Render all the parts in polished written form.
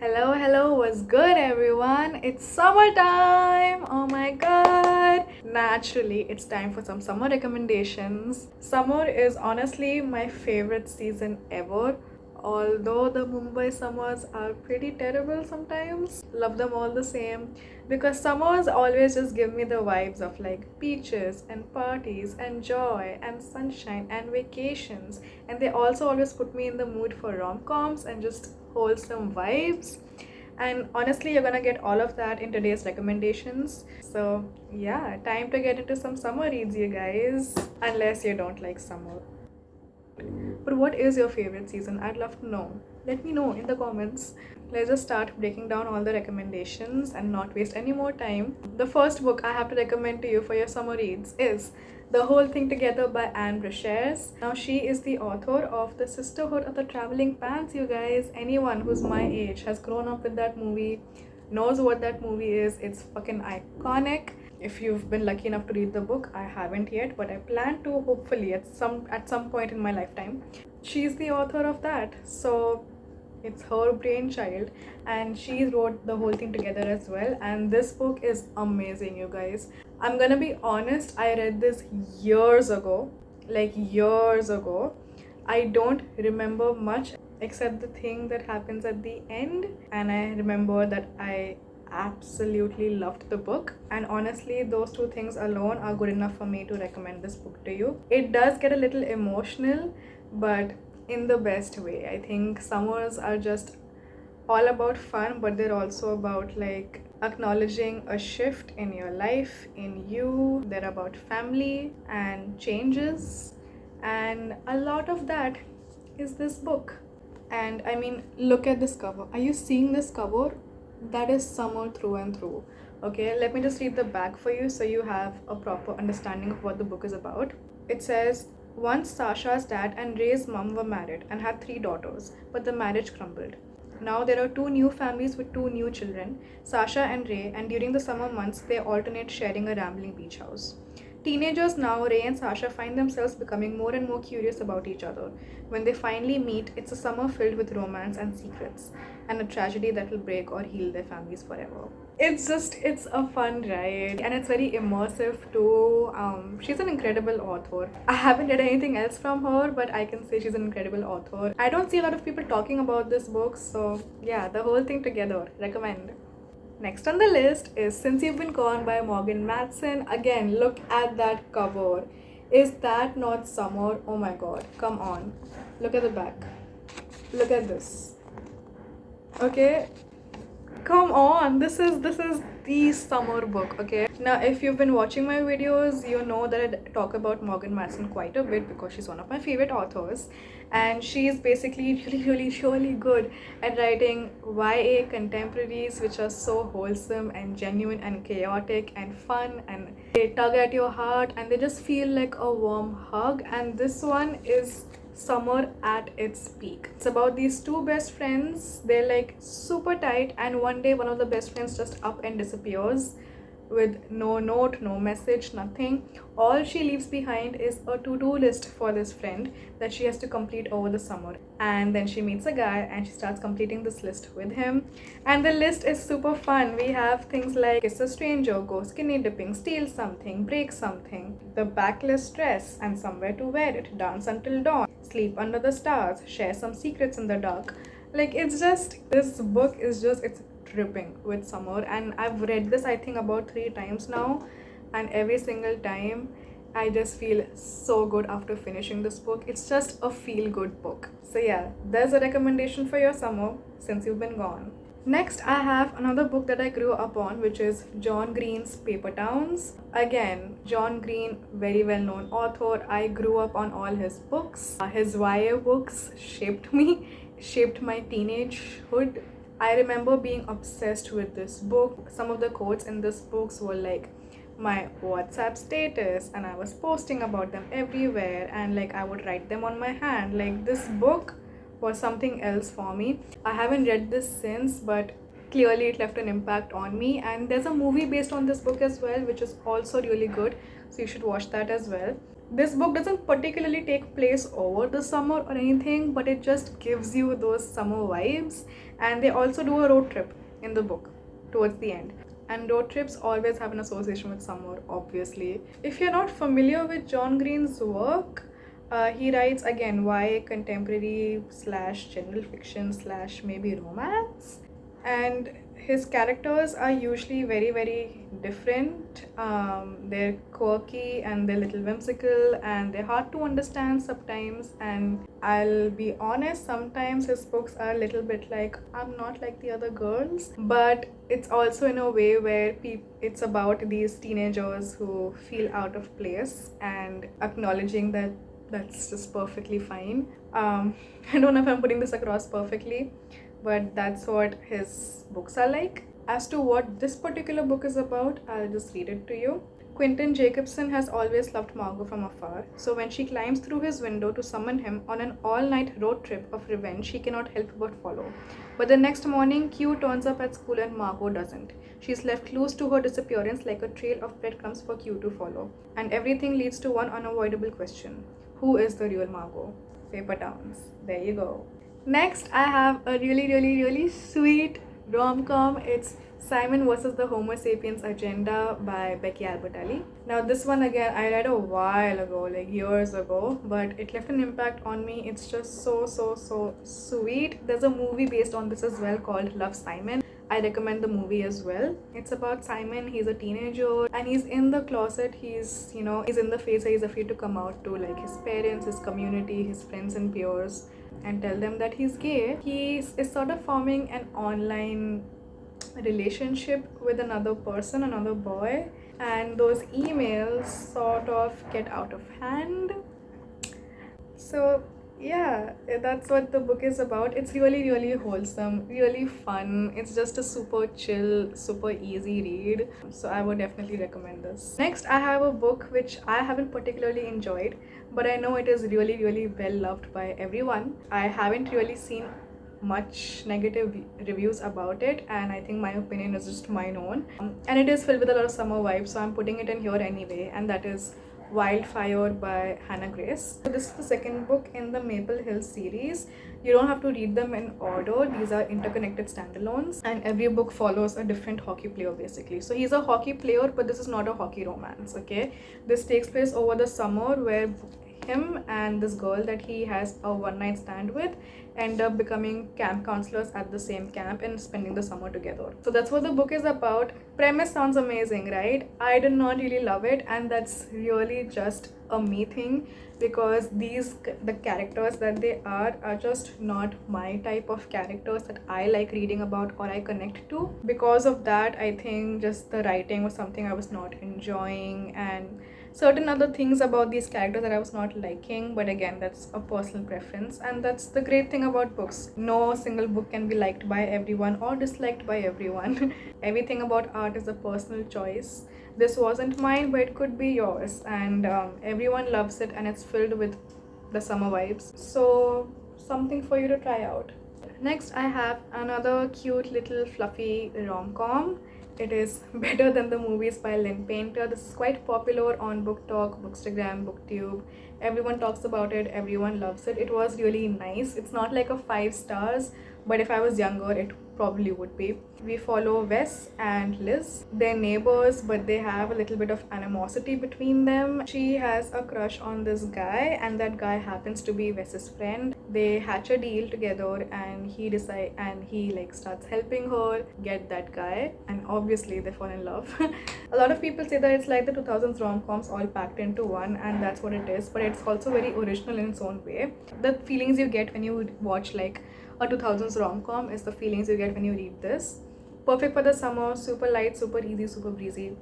Hello, what's good, everyone? It's summertime! Oh my god! Naturally, it's time for some summer recommendations. Summer is honestly my favorite season ever. Although the Mumbai summers are pretty terrible sometimes, love them all the same because summers always just give me the vibes of like beaches and parties and joy and sunshine and vacations, and they also always put me in the mood for rom-coms and just wholesome vibes. And honestly, you're gonna get all of that in today's recommendations. So yeah, time to get into some summer reads, you guys, unless you don't like summer. But what is your favorite season? I'd love to know. Let me know in the comments. Let's just start breaking down all the recommendations and not waste any more time. The first book I have to recommend to you for your summer reads is The Whole Thing Together by Anne Richards. Now, she is the author of The Sisterhood of the Traveling Pants, you guys. Anyone who's my age has grown up with that movie, knows what that movie is. It's fucking iconic. If you've been lucky enough to read the book, I haven't yet, but I plan to hopefully at some point in my lifetime. She's the author of that, so it's her brainchild, and she wrote the whole thing together as well. And this book is amazing, you guys. I'm gonna be honest, I read this years ago, like years ago. I don't remember much except the thing that happens at the end, and I remember that I absolutely loved the book, and honestly those two things alone are good enough for me to recommend this book to you. It does get a little emotional, but in the best way. I think summers are just all about fun, but they're also about like acknowledging a shift in your life, in you. They're about family and changes, and a lot of that is this book. And I mean, look at this cover. Are you seeing this cover? That is summer through and through. Okay, let me just read the back for you so you have a proper understanding of what the book is about. It says, once Sasha's dad and Ray's mom were married and had 3 daughters, but the marriage crumbled. Now there are 2 new families with 2 new children, Sasha and Ray, and during the summer months they alternate sharing a rambling beach house. Teenagers now, Ray and Sasha find themselves becoming more and more curious about each other. When they finally meet, it's a summer filled with romance and secrets, and a tragedy that will break or heal their families forever. It's a fun ride, and it's very immersive too. She's an incredible author. I haven't read anything else from her, but I can say she's an incredible author. I don't see a lot of people talking about this book, so yeah, the whole thing together. Recommend. Next on the list is Since You've Been Gone by Morgan Matson. Again, look at that cover. Is that not summer? Oh my god, come on. Look at the back. Look at this. Okay, come on, this is the summer book. Okay, now if you've been watching my videos, you know that I talk about Morgan Matson quite a bit because she's one of my favorite authors, and she's basically really good at writing YA contemporaries which are so wholesome and genuine and chaotic and fun, and they tug at your heart and they just feel like a warm hug. And this one is summer at its peak. It's about these 2 best friends. They're like super tight, and one day one of the best friends just up and disappears with no note, no message, nothing. All she leaves behind is a to-do list for this friend that she has to complete over the summer. And then she meets a guy and she starts completing this list with him. And the list is super fun. We have things like kiss a stranger, go skinny dipping, steal something, break something, the backless dress and somewhere to wear it, dance until dawn, sleep under the stars, share some secrets in the dark. Like, it's just, this book is just, it's dripping with summer, and I've read this I think about 3 times now, and every single time I just feel so good after finishing this book. It's just a feel-good book. So yeah, there's a recommendation for your summer, Since You've Been Gone. Next, I have another book that I grew up on, which is John Green's Paper Towns. Again, John Green, very well-known author. I grew up on all his books. His YA books shaped me, shaped my teenagehood. I remember being obsessed with this book. Some of the quotes in this books were like my WhatsApp status, and I was posting about them everywhere, and like I would write them on my hand. Like, this book was something else for me. I haven't read this since, but clearly it left an impact on me. And there's a movie based on this book as well, which is also really good, so you should watch that as well. This book doesn't particularly take place over the summer or anything, but it just gives you those summer vibes. And they also do a road trip in the book towards the end. And road trips always have an association with summer, obviously. If you're not familiar with John Green's work, he writes again YA contemporary slash general fiction slash maybe romance, and his characters are usually very very different. They're quirky and they're little whimsical and they're hard to understand sometimes, and I'll be honest, sometimes his books are a little bit like I'm not like the other girls, but it's also in a way where it's about these teenagers who feel out of place and acknowledging that that's just perfectly fine. I don't know if I'm putting this across perfectly, but that's what his books are like. As to what this particular book is about, I'll just read it to you. Quentin Jacobson has always loved Margot from afar, so when she climbs through his window to summon him on an all-night road trip of revenge, he cannot help but follow. But the next morning, Q turns up at school and Margot doesn't. She's left clues to her disappearance like a trail of breadcrumbs for Q to follow. And everything leads to one unavoidable question. Who is the real Margot? Paper Towns. There you go. Next, I have a really sweet rom-com. It's Simon versus the Homo sapiens agenda by Becky Albertalli. Now this one again I read a while ago, like years ago, but it left an impact on me. It's just so sweet. There's a movie based on this as well called Love, Simon. I recommend the movie as well. It's about Simon. He's a teenager and he's in the closet. He's in the phase where he's afraid to come out to like his parents, his community, his friends and peers, and tell them that he's gay. He is sort of forming an online relationship with another person, another boy, and those emails sort of get out of hand. So yeah, that's what the book is about. It's really wholesome, really fun. It's just a super chill, super easy read, so I would definitely recommend this. Next, I have a book which I haven't particularly enjoyed, but I know it is really well loved by everyone. I haven't really seen much negative reviews about it, and I think my opinion is just mine own, and it is filled with a lot of summer vibes, so I'm putting it in here anyway, and that is Wildfire by Hannah Grace. So this is the second book in the Maple Hill series. You don't have to read them in order. These are interconnected standalones, and every book follows a different hockey player basically. So he's a hockey player, but this is not a hockey romance, okay? This takes place over the summer where him and this girl that he has a one-night stand with end up becoming camp counselors at the same camp and spending the summer together. So that's what the book is about. Premise sounds amazing, right? I did not really love it, and that's really just a me thing, because the characters that they are just not my type of characters that I like reading about or I connect to. Because of that, I think just the writing was something I was not enjoying, and certain other things about these characters that I was not liking, but again, that's a personal preference, and that's the great thing about books. No single book can be liked by everyone or disliked by everyone. Everything about art is a personal choice. This wasn't mine, but it could be yours, and everyone loves it, and it's filled with the summer vibes, so something for you to try out. Next, I have another cute little fluffy rom-com. It is better than the movies by Lynn Painter. This is quite popular on Book Talk, Bookstagram, Booktube. Everyone talks about it, everyone loves it. It was really nice. It's not like a 5 stars, but if I was younger, it probably would be. We follow Wes and Liz. They're neighbors, but they have a little bit of animosity between them. She has a crush on this guy, and that guy happens to be Wes's friend. They hatch a deal together, and he starts helping her get that guy, and obviously they fall in love. A lot of people say that it's like the 2000s rom-coms all packed into one, and that's what it is, but it's also very original in its own way. The feelings you get when you watch like a 2000s rom-com is the feelings you get when you read this. Perfect for the summer, super light, super easy, super breezy.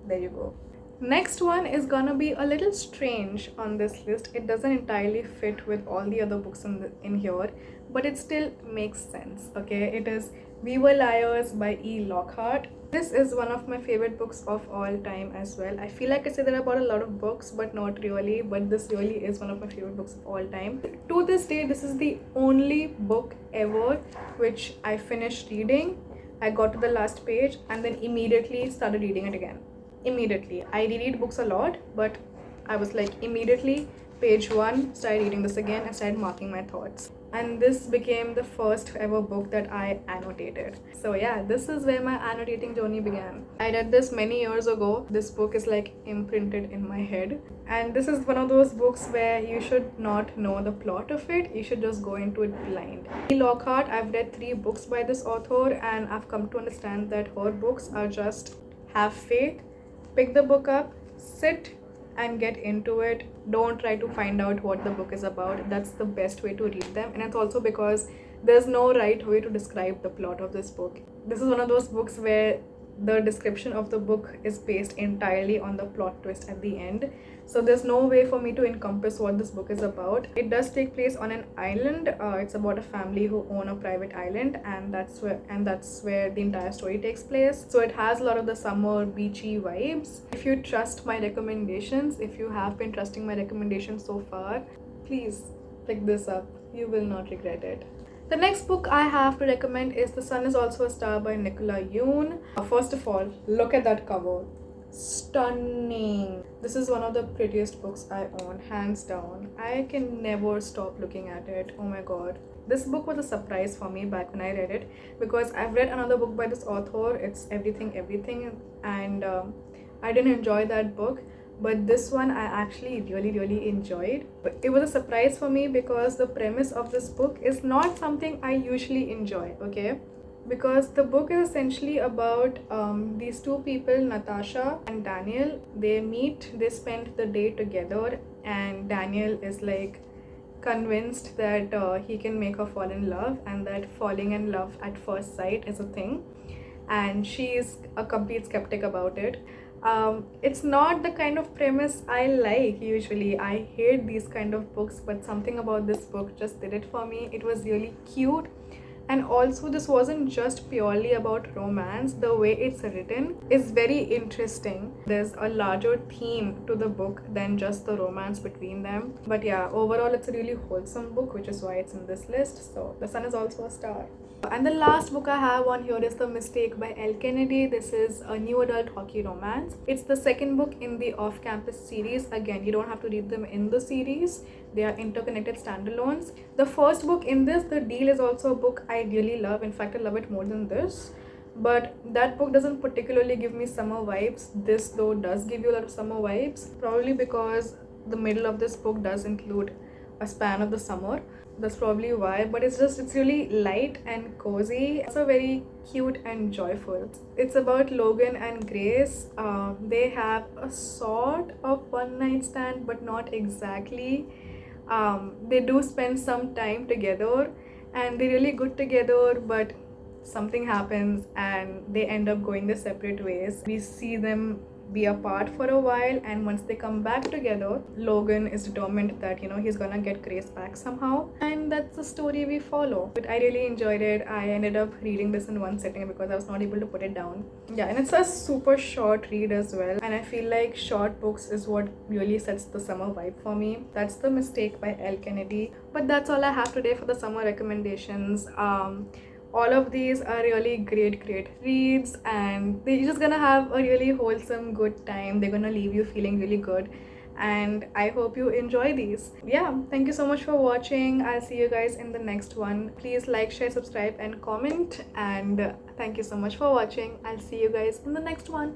There you go. Next one is gonna be a little strange on this list. It doesn't entirely fit with all the other books in here, but it still makes sense, okay? It is We Were Liars by E. Lockhart. This is one of my favorite books of all time as well. I feel like I say that about a lot of books, but not really. But this really is one of my favorite books of all time. To this day, this is the only book ever which I finished reading. I got to the last page and then immediately started reading it again. Immediately. I reread books a lot, but I was like immediately page 1, started reading this again and started marking my thoughts. And this became the first ever book that I annotated. So yeah, this is where my annotating journey began. I read this many years ago. This book is like imprinted in my head. And this is one of those books where you should not know the plot of it. You should just go into it blind. Lockhart, I've read 3 books by this author and I've come to understand that her books are just have faith, pick the book up, sit and get into it. Don't try to find out what the book is about. That's the best way to read them. And it's also because there's no right way to describe the plot of this book. This is one of those books where the description of the book is based entirely on the plot twist at the end. So there's no way for me to encompass what this book is about. It does take place on an island. It's about a family who own a private island, and that's where the entire story takes place. So it has a lot of the summer beachy vibes. If you trust my recommendations, if you have been trusting my recommendations so far, please pick this up. You will not regret it. The next book I have to recommend is The Sun is Also a Star by Nicola Yoon. First of all, look at that cover. Stunning. This is one of the prettiest books I own, hands down. I can never stop looking at it. Oh my god. This book was a surprise for me back when I read it, because I've read another book by this author. It's Everything, and I didn't enjoy that book. But this one I actually really enjoyed. But it was a surprise for me because the premise of this book is not something I usually enjoy, okay? Because the book is essentially about these 2 people, Natasha and Daniel. They meet, they spend the day together, and Daniel is like convinced that he can make her fall in love, and that falling in love at first sight is a thing. And she's a complete skeptic about it. It's not the kind of premise I like usually. I hate these kind of books, but something about this book just did it for me. It was really cute, and also this wasn't just purely about romance. The way it's written is very interesting. There's a larger theme to the book than just the romance between them. But yeah, overall it's a really wholesome book, which is why it's in this list. So The Sun is Also a Star. And the last book I have on here is The Mistake by Elle Kennedy. This is a new adult hockey romance. It's the second book in the off-campus series. Again, you don't have to read them in the series. They are interconnected standalones. The first book in this, The Deal, is also a book I really love. In fact, I love it more than this. But that book doesn't particularly give me summer vibes. This though does give you a lot of summer vibes. Probably because the middle of this book does include a span of the summer. That's probably why, but it's really light and cozy. It's also very cute and joyful. It's about Logan and Grace. They have a sort of one night stand, but not exactly. They do spend some time together and they're really good together, but something happens and they end up going their separate ways. We see them be apart for a while, and once they come back together, Logan is determined that he's gonna get Grace back somehow, and that's the story we follow. But I really enjoyed it. I ended up reading this in one sitting because I was not able to put it down. Yeah, and it's a super short read as well, and I feel like short books is what really sets the summer vibe for me. That's The Mistake by Elle Kennedy. But that's all I have today for the summer recommendations. All of these are really great reads, and they're just gonna have a really wholesome good time. They're gonna leave you feeling really good, and I hope you enjoy these. Yeah, thank you so much for watching. I'll see you guys in the next one. Please like, share, subscribe and comment, and thank you so much for watching. I'll see you guys in the next one.